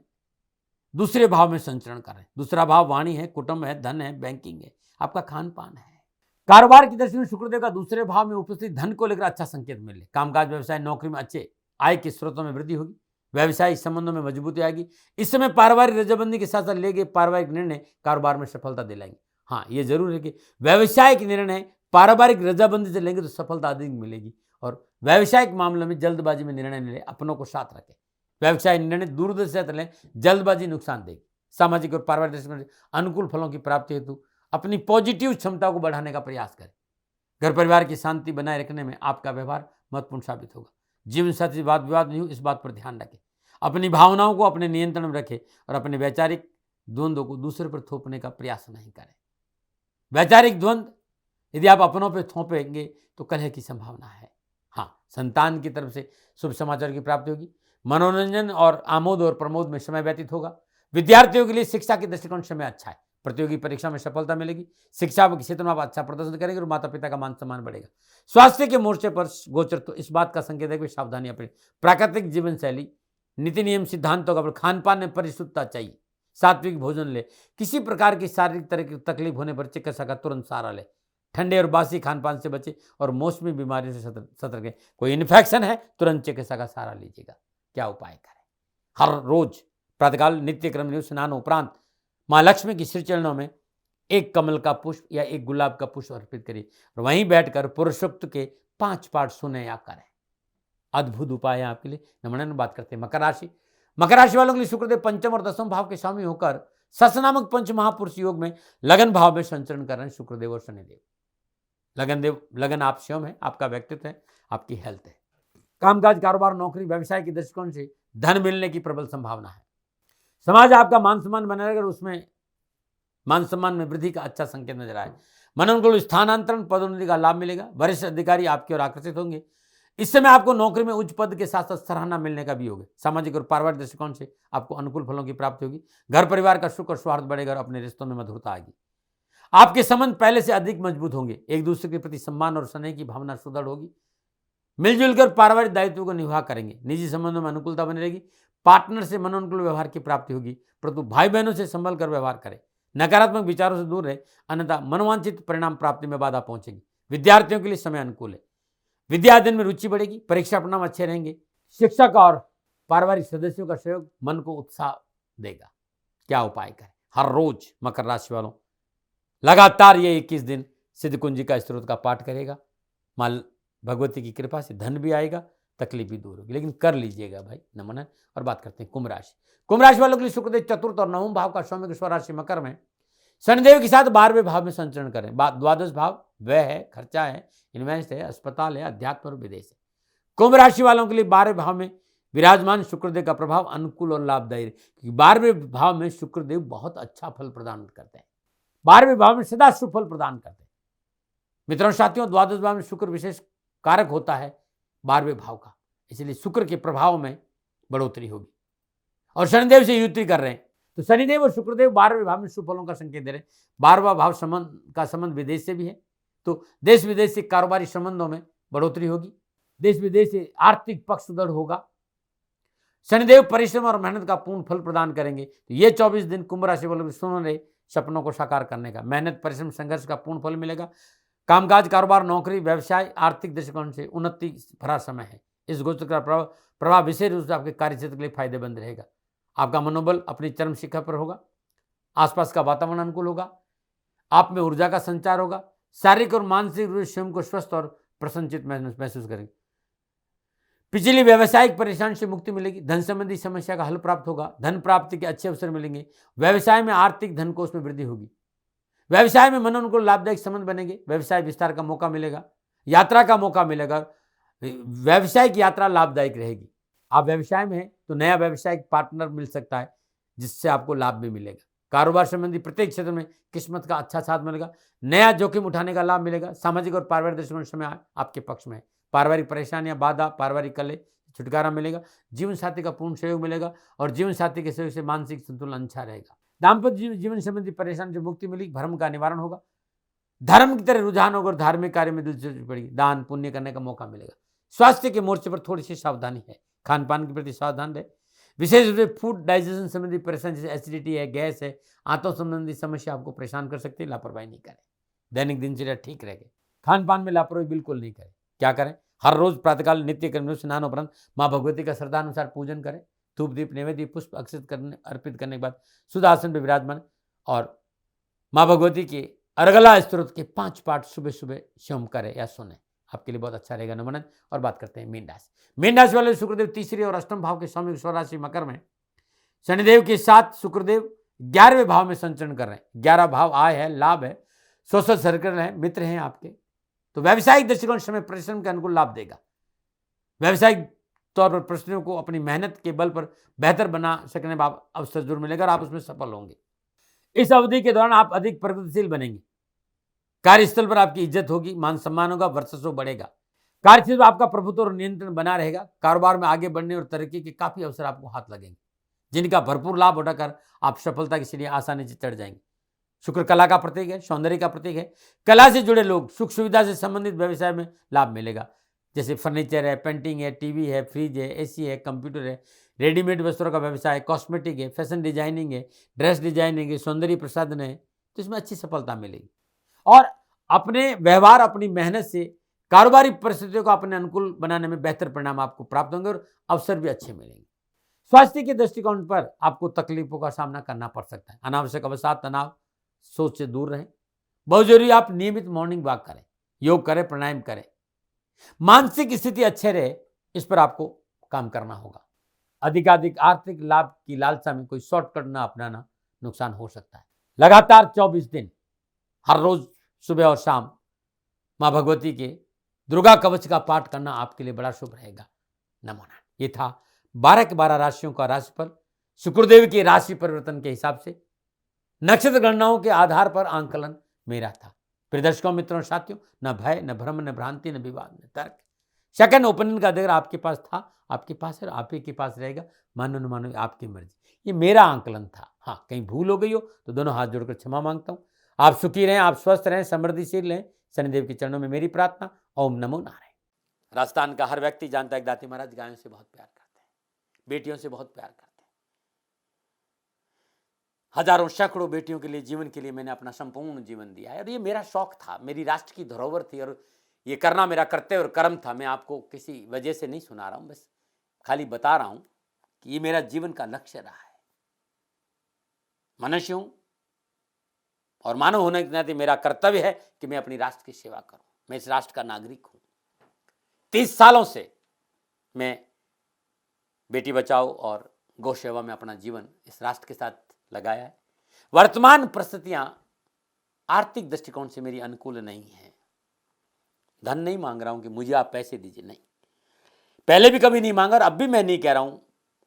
दूसरे भाव में संचरण कर रहे हैं। दूसरा भाव वाणी है, कुटुंब है, धन है, बैंकिंग है, आपका खान पान है। कारोबार की दृष्टि में शुक्रदेव का दूसरे भाव में उपस्थित धन को लेकर अच्छा संकेत मिले। कामकाज, व्यवसाय, नौकरी में अच्छे आय के स्रोतों में वृद्धि होगी। व्यवसायिक संबंधों में मजबूती आएगी। इस समय पारिवारिक रजाबंदी के साथ साथ ले गए पारिवारिक निर्णय कारोबार में सफलता दिलाएंगे। हाँ, ये जरूर है कि व्यवसायिक निर्णय पारिवारिक रजाबंदी से लेंगे तो सफलता अधिक मिलेगी। और व्यवसायिक मामले में जल्दबाजी में निर्णय न लें, अपनों को साथ रखें। व्यवसाय निर्णय दूरदर्शी से लें, जल्दबाजी नुकसान देगी। सामाजिक और पारिवारिक दृष्टि में अनुकूल फलों की प्राप्ति हेतु अपनी पॉजिटिव क्षमता को बढ़ाने का प्रयास करें। घर परिवार की शांति बनाए रखने में आपका व्यवहार महत्वपूर्ण साबित होगा। जीवन साथी से वाद विवाद नहीं हो, इस बात पर ध्यान रखें। अपनी भावनाओं को अपने नियंत्रण में रखें और अपने वैचारिक द्वंद्व को दूसरे पर थोपने का प्रयास नहीं करें। वैचारिक द्वंद्व यदि आप अपनों पर थोपेंगे तो कलह की संभावना है। हाँ, संतान की तरफ से शुभ समाचार की प्राप्ति होगी। मनोरंजन और आमोद और प्रमोद में समय व्यतीत होगा। विद्यार्थियों के लिए शिक्षा के दृष्टिकोण समय अच्छा है। प्रतियोगी परीक्षा में सफलता मिलेगी। शिक्षा के क्षेत्र में आप अच्छा प्रदर्शन करेंगे और माता पिता का मान सम्मान बढ़ेगा। स्वास्थ्य के मोर्चे पर गोचर तो इस बात का संकेत है कि सावधानी अपनी प्राकृतिक जीवन शैली, नीति नियम, सिद्धांतों का खान पान में परिशुद्धता चाहिए। सात्विक भोजन ले। किसी प्रकार की शारीरिक तरह की तकलीफ होने पर चिकित्सा का तुरंत सहारा ले। ठंडे और बासी खान पान से बचे और मौसमी बीमारियों से सतर्क रहें। कोई इन्फेक्शन है तुरंत चिकित्सा का सहारा लीजिएगा। क्या उपाय करें? हर रोज प्रातःकाल नित्य क्रम स्नान उपरांत माँ लक्ष्मी की श्री चरणों में एक कमल का पुष्प या एक गुलाब का पुष्प अर्पित करिए और वहीं बैठकर पुरुषोक्त के 5 पाठ सुने या करें। अद्भुत उपाय है आपके लिए। नमन बात करते हैं मकर राशि। मकर राशि वालों के लिए शुक्रदेव पंचम और दसम भाव के स्वामी होकर सस नामक पंच महापुरुष योग में लगन भाव में संचरण कर रहे हैं शुक्रदेव और शनिदेव। लगन आप स्वयं है, आपका व्यक्तित्व है, आपकी हेल्थ है। कामकाज, कारोबार, नौकरी, व्यवसाय के दृष्टिकोण से धन मिलने की प्रबल संभावना है। समाज आपका मान सम्मान बना रहेगा, उसमें मान सम्मान में वृद्धि का अच्छा संकेत नजर आए। मनोनुकूल स्थानांतरण, पदोन्नति का लाभ मिलेगा। वरिष्ठ अधिकारी आपकी ओर आकर्षित होंगे। इस समय आपको नौकरी में उच्च पद के साथ साथ सराहना मिलने का भी होगा। सामाजिक और पारिवारिक दृष्टिकोण से आपको अनुकूल फलों की प्राप्ति होगी। घर परिवार का सुख और सौहार्द बढ़ेगा और अपने रिश्तों में मधुरता आएगी। आपके संबंध पहले से अधिक मजबूत होंगे। एक दूसरे के प्रति सम्मान और स्नेह की भावना सुदृढ़ होगी। मिलजुल कर पारिवारिक दायित्व को निभा करेंगे। निजी संबंधों में अनुकूलता बनी रहेगी। पार्टनर से मनोनुकूल व्यवहार की प्राप्ति होगी, परंतु भाई बहनों से संभल कर व्यवहार करें। नकारात्मक विचारों से दूर रहे, अन्यथा मनोवांछित परिणाम प्राप्ति में बाधा पहुंचेगी। विद्यार्थियों के लिए समय अनुकूल है। विद्या अध्ययन में रुचि बढ़ेगी। परीक्षा परिणाम अच्छे रहेंगे। शिक्षक और पारिवारिक सदस्यों का सहयोग मन को उत्साह देगा। क्या उपाय करें? हर रोज मकर राशि वालों लगातार ये 21 दिन सिद्ध कुंजी का स्त्रोत का पाठ करेगा। मां भगवती की कृपा से धन भी आएगा, तकलीफ भी दूर होगी, लेकिन कर लीजिएगा भाई। नमन। और बात करते हैं कुंभ राशि। कुंभ राशि वालों के लिए शुक्रदेव चतुर्थ और नवम भाव का स्वामी स्वराशि मकर में शनिदेव के साथ 12वें भाव में संचरण करें। द्वादश भाव व्यय है, खर्चा है, इन्वेस्ट है, अस्पताल है, अध्यात्म और विदेश है। कुंभ राशि वालों के लिए 12वें भाव में विराजमान शुक्रदेव का प्रभाव अनुकूल और लाभदायी है, क्योंकि 12वें भाव में शुक्रदेव बहुत अच्छा फल प्रदान करते हैं। 12वें भाव में सदा शुभ फल प्रदान करते हैं। मित्रों साथियों, द्वादश भाव में शुक्र विशेष कारक होता है 12वें भाव का, इसलिए शुक्र के प्रभाव में बढ़ोतरी होगी। और शनिदेव से युति कर रहे हैं, तो शनिदेव और शुक्रदेव 12वें भाव में शुभ फलों का संकेत दे रहे हैं। 12वां भाव संबंध विदेश से भी है, तो देश विदेश से कारोबारी संबंधों में बढ़ोतरी होगी। देश विदेश से आर्थिक पक्ष सुदृढ़ होगा। शनिदेव परिश्रम और मेहनत का पूर्ण फल प्रदान करेंगे। तो ये 24 दिन कुंभ राशि वालों के सुनहरे सपनों को साकार करने का, मेहनत, परिश्रम, संघर्ष का पूर्ण फल मिलेगा। कामकाज, कारोबार, नौकरी, व्यवसाय, आर्थिक दृष्टिकोण से उन्नति भरा समय है। इस गोचर का प्रभाव विशेष रूप से आपके कार्य क्षेत्र के लिए फायदेमंद रहेगा। आपका मनोबल अपनी चरम शिखर पर होगा। आसपास का वातावरण अनुकूल होगा। आप में ऊर्जा का संचार होगा। शारीरिक और मानसिक रूप से स्वयं को स्वस्थ और प्रसन्नचित महसूस करेंगे। पिछली व्यावसायिक परेशानी से मुक्ति मिलेगी। धन संबंधी समस्या का हल प्राप्त होगा। धन प्राप्ति के अच्छे अवसर मिलेंगे। व्यवसाय में आर्थिक धन कोष में वृद्धि होगी। व्यवसाय में मनोनुकूल लाभदायक संबंध बनेंगे। व्यवसाय विस्तार का मौका मिलेगा। यात्रा का मौका मिलेगा। व्यवसायिक यात्रा लाभदायक रहेगी। आप व्यवसाय में हैं तो नया व्यवसायिक पार्टनर मिल सकता है, जिससे आपको लाभ भी मिलेगा। कारोबार संबंधी प्रत्येक क्षेत्र में किस्मत का अच्छा साथ मिलेगा। नया जोखिम उठाने का लाभ मिलेगा। सामाजिक और पारिवारिक दृष्टिकोण समय आपके पक्ष में है। पारिवारिक परेशानियां, बाधा, पारिवारिक कलह, छुटकारा मिलेगा। जीवन साथी का पूर्ण सहयोग मिलेगा और जीवन साथी के सहयोग से मानसिक संतुलन अच्छा रहेगा। दाम्पत्य जीवन संबंधी परेशानी से मुक्ति मिलेगी। भ्रम का निवारण होगा। धर्म की तरह रुझान होगा और धार्मिक कार्य में दिलचस्पी पड़ेगी। दान पुण्य करने का मौका मिलेगा। स्वास्थ्य के मोर्चे पर थोड़ी सी सावधानी है। खान पान के प्रति सावधान रहे। विशेष रूप से फूड डाइजेशन संबंधी परेशानी जैसे एसिडिटी है, गैस है, आंतों संबंधी समस्या आपको परेशान कर सकती है। लापरवाही नहीं करें। दैनिक दिनचर्या ठीक रहेगी। खान पान में लापरवाही बिल्कुल नहीं करें। क्या करें? हर रोज प्रातःकाल नित्य कर्म स्नान उपरांत माँ भगवती का श्रद्धानुसार पूजन करें। धूप दीप नैवेद्य पुष्प अर्पित करने के बाद शुद्ध आसन पर विराजमान और माँ भगवती के अर्गला स्तोत्र के 5 पाठ सुबह सुबह स्वयं करें या सुने। आपके लिए बहुत अच्छा रहेगा। नमन। और बात करते हैं मीन राशि। मीन राशि वाले शुक्रदेव तीसरी और अष्टम भाव के स्वामी स्वराशि मकर में शनिदेव के साथ शुक्रदेव 11वें भाव में संचरण कर रहे हैं। 11 भाव आय है, लाभ है, सोशल सर्कल है, मित्र हैं आपके। तो व्यावसायिक दृष्टिकोण समय परिश्रम के अनुकूल लाभ देगा। व्यावसायिक तौर पर प्रश्नों को अपनी मेहनत के बल पर बेहतर बना सकने का अवसर जरूर मिलेगा और आप उसमें सफल होंगे। इस अवधि के दौरान आप अधिक प्रगतिशील बनेंगे। कार्यस्थल पर आपकी इज्जत होगी, मान सम्मान होगा, वर्चस्व बढ़ेगा। कार्यक्षेत्र में आपका प्रभुत्व और नियंत्रण बना रहेगा। कारोबार में आगे बढ़ने और तरक्की के काफी अवसर आपको हाथ लगेंगे, जिनका भरपूर लाभ उठाकर आप सफलता की सीढ़ी आसानी से चढ़ जाएंगे। शुक्र कला का प्रतीक है, सौंदर्य का प्रतीक है। कला से जुड़े लोग, सुख सुविधा से संबंधित व्यवसाय में लाभ मिलेगा। जैसे फर्नीचर है, पेंटिंग है, टीवी है, फ्रिज है, एसी है, कंप्यूटर है, रेडीमेड वस्त्रों का व्यवसाय है, कॉस्मेटिक है, फैशन डिजाइनिंग है, ड्रेस डिजाइनिंग है, सौंदर्य प्रसाधन है, तो इसमें अच्छी सफलता मिलेगी। और अपने व्यवहार, अपनी मेहनत से कारोबारी परिस्थितियों को अपने अनुकूल बनाने में बेहतर परिणाम आपको प्राप्त होंगे और अवसर भी अच्छे मिलेंगे। स्वास्थ्य के दृष्टिकोण पर आपको तकलीफों का सामना करना पड़ सकता है। अनावश्यक अवसाद, तनाव, सोच से दूर रहें। बहुत जरूरी आप नियमित मॉर्निंग वॉक करें, योग करें, प्राणायाम करें। मानसिक स्थिति अच्छे रहे, इस पर आपको काम करना होगा। अधिकाधिक आर्थिक लाभ की लालसा में कोई शॉर्टकट न अपनाना नुकसान हो सकता है। लगातार 24 दिन हर रोज सुबह और शाम मां भगवती के दुर्गा कवच का पाठ करना आपके लिए बड़ा शुभ रहेगा। नमो। ये था 12 के 12 राशियों का राशिफल शुक्रदेव की राशि परिवर्तन के हिसाब से नक्षत्र गणनाओं के आधार पर आंकलन मेरा था। प्रिय दर्शकों, मित्रों, साथियों, न भय, न भ्रम, न भ्रांति, न विवाद, न तर्क। सेकंड ओपिनियन का अधिकार आपके पास था, आपके पास है, आप ही के पास रहेगा। मानो न मानो आपकी मर्जी। ये मेरा आंकलन था। हाँ, कहीं भूल हो गई हो तो दोनों हाथ जोड़कर क्षमा मांगता हूं। आप सुखी रहें, आप स्वस्थ रहें, समृद्धिशील रहें। शनिदेव के चरणों में मेरी प्रार्थना। ओम नमो नारायण। राजस्थान का हर व्यक्ति जानता है दाती महाराज गायों से बहुत प्यार करते हैं, बेटियों से बहुत प्यार करते हैं। हजारों सैकड़ों बेटियों के लिए, जीवन के लिए मैंने अपना संपूर्ण जीवन दिया है और ये मेरा शौक था, मेरी राष्ट्र की धरोहर थी और ये करना मेरा कर्तव्य और कर्म था। मैं आपको किसी वजह से नहीं सुना रहा हूं, बस खाली बता रहा हूं कि ये मेरा जीवन का लक्ष्य रहा है। मनुष्य हूं और मानव होने के नाते मेरा कर्तव्य है कि मैं अपनी राष्ट्र की सेवा करूं। मैं इस राष्ट्र का नागरिक हूं। 30 सालों से मैं बेटी बचाओ और गौ सेवा में अपना जीवन इस राष्ट्र के साथ लगाया है। वर्तमान परिस्थितियां आर्थिक दृष्टिकोण से मेरी अनुकूल नहीं है। धन नहीं मांग रहा हूं कि मुझे आप पैसे दीजिए, नहीं। पहले भी कभी नहीं मांगा और अब भी मैं नहीं कह रहा हूं।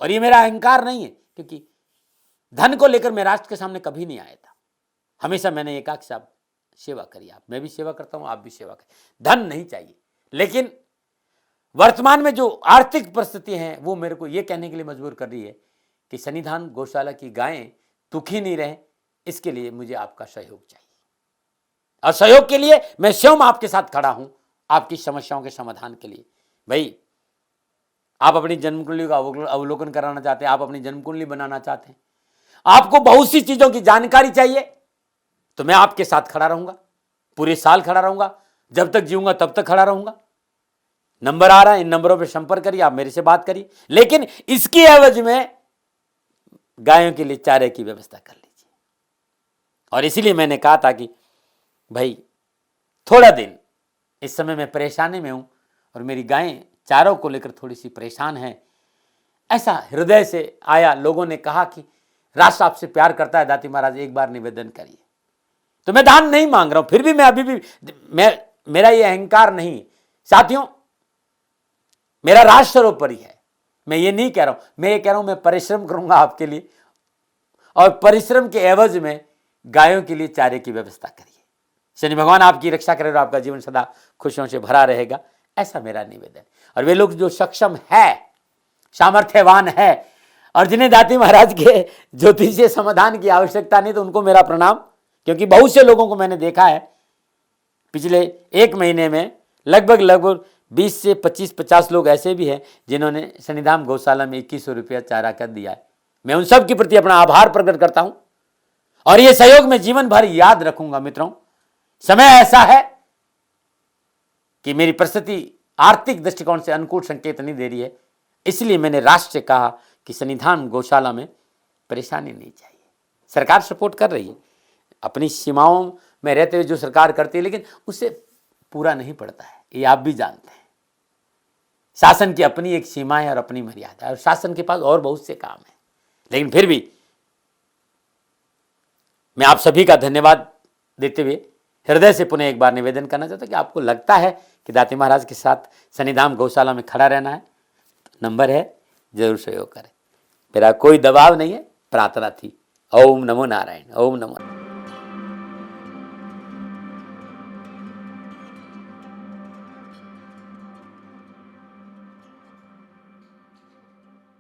और ये मेरा अहंकार नहीं है, क्योंकि धन को लेकर मैं राष्ट्र के सामने कभी नहीं आया था। हमेशा मैंने ये कहा कि साहब सेवा करिए, आप, मैं भी सेवा करता हूं, आप भी सेवा करें। धन नहीं चाहिए, लेकिन वर्तमान में जो आर्थिक परिस्थिति है वो मेरे को ये कहने के लिए मजबूर कर रही है कि सन्निधान गौशाला की गायें दुखी नहीं रहे, इसके लिए मुझे आपका सहयोग चाहिए। और सहयोग के लिए मैं स्वयं आपके साथ खड़ा हूं, आपकी समस्याओं के समाधान के लिए। भाई, आप अपनी जन्म कुंडली का अवलोकन कराना चाहते हैं, आप अपनी जन्म कुंडली बनाना चाहते हैं, आपको बहुत सी चीजों की जानकारी चाहिए, तो मैं आपके साथ खड़ा रहूंगा, पूरे साल खड़ा रहूंगा, जब तक जीऊंगा तब तक खड़ा रहूंगा। नंबर आ रहा है, इन नंबरों पर संपर्क करिए, आप मेरे से बात करिए, लेकिन इसकी एवज में गायों के लिए चारे की व्यवस्था कर लीजिए। और इसीलिए मैंने कहा था कि भाई थोड़ा दिन इस समय मैं परेशानी में हूं और मेरी गायें चारों को लेकर थोड़ी सी परेशान है। ऐसा हृदय से आया। लोगों ने कहा कि राष्ट्र आपसे प्यार करता है दाती महाराज, एक बार निवेदन करिए। तो मैं दान नहीं मांग रहा हूं, फिर भी मैं अभी भी मेरा ये अहंकार नहीं। साथियों, मेरा राष्ट्र सर्वोपरि है। मैं ये नहीं कह रहा हूं, मैं ये कह रहा हूं मैं परिश्रम करूंगा आपके लिए और परिश्रम के एवज में गायों के लिए चारे की व्यवस्था करिए। शनि भगवान आपकी रक्षा करे और आपका जीवन सदा खुशियों से भरा रहेगा, ऐसा मेरा निवेदन। और वे लोग जो सक्षम है, सामर्थ्यवान है और जिन्हें दाती महाराज के ज्योतिषीय समाधान की आवश्यकता नहीं, तो उनको मेरा प्रणाम, क्योंकि बहुत से लोगों को मैंने देखा है पिछले 1 महीने में लगभग 20 से 25-50 लोग ऐसे भी हैं जिन्होंने शनिधाम गौशाला में 2100 रुपया चारा कर दिया है। मैं उन सब के प्रति अपना आभार प्रकट करता हूं और ये सहयोग मैं जीवन भर याद रखूंगा। मित्रों, समय ऐसा है कि मेरी परिस्थिति आर्थिक दृष्टिकोण से अनुकूल संकेत नहीं दे रही है, इसलिए मैंने राष्ट्र से कहा कि शनिधाम गौशाला में परेशानी नहीं चाहिए। सरकार सपोर्ट कर रही है, अपनी सीमाओं में रहते हुए जो सरकार करती है, लेकिन उससे पूरा नहीं पड़ता है, ये आप भी जानते हैं। शासन की अपनी एक सीमा है और अपनी मर्यादा है, और शासन के पास और बहुत से काम है। लेकिन फिर भी मैं आप सभी का धन्यवाद देते हुए हृदय से पुनः एक बार निवेदन करना चाहता हूं कि आपको लगता है कि दाती महाराज के साथ शनिधाम गौशाला में खड़ा रहना है, तो नंबर है, जरूर सहयोग करें। मेरा कोई दबाव नहीं है, प्रार्थना थी। ओम नमो नारायण, ओम नमो नारायण।